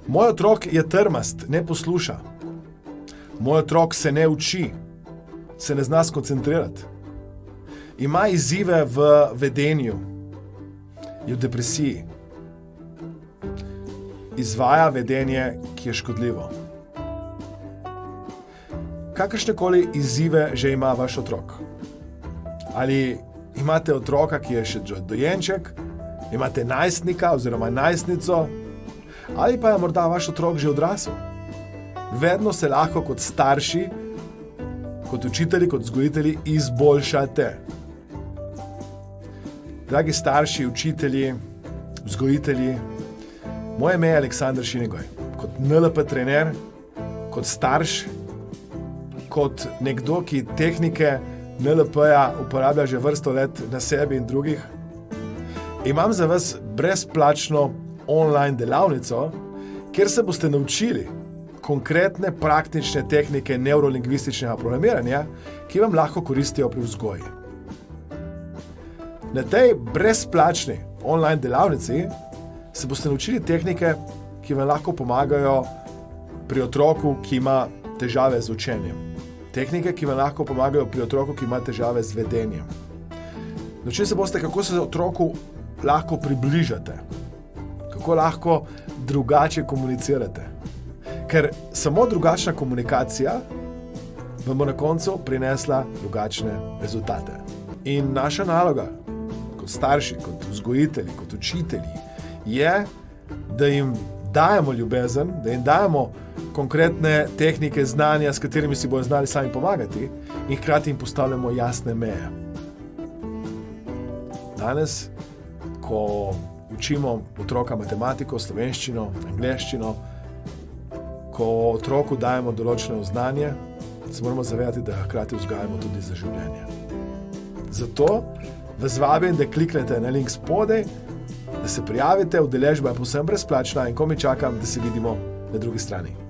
Moj otrok je trmast, ne posluša. Moj otrok se ne uči, se ne zna skoncentrirati. Ima izzive v vedenju, je v depresiji. Izvaja vedenje, ki je škodljivo. Kakršnekoli izzive že ima vaš otrok. Ali imate otroka, ki je še dojenček, imate najstnika oziroma najstnico, ali pa je morda vaš otrok že odrasel. Vedno se lahko kot starši, kot učitelji, kot vzgojitelji izboljšate. Dragi starši, učitelji, vzgojitelji, moje ime je Aleksander Šinigoj. Kot NLP trener, kot starš, kot nekdo, ki tehnike NLP-ja uporablja že vrsto let na sebi in drugih, imam za vas brezplačno online delavnico, kjer se boste naučili konkretne praktične tehnike neurolingvističnega programiranja, ki vam lahko koristijo pri vzgoji. Na tej brezplačni online delavnici se boste naučili tehnike, ki vam lahko pomagajo pri otroku, ki ima težave z učenjem. Tehnike, ki vam lahko pomagajo pri otroku, ki ima težave z vedenjem. Naučili se boste, kako se otroku lahko približate, kako lahko drugače komunicirate. Ker samo drugačna komunikacija vam bo na koncu prinesla drugačne rezultate. In naša naloga, kot starši, kot vzgojitelji, kot učitelji, je, da jim dajemo ljubezen, da jim dajemo konkretne tehnike, znanja, s katerimi si bodo znali sami pomagati in hkrati jim postavljamo jasne meje. Danes, ko učimo otroka matematiko, slovenščino, angleščino, ko otroku dajemo določeno znanje, se moramo zavedati, da hkrati vzgajamo tudi za življenje. Zato vas vabim, da kliknete na link spodaj, da se prijavite, udeležba je povsem brezplačna in komaj čakam, da se vidimo na drugi strani.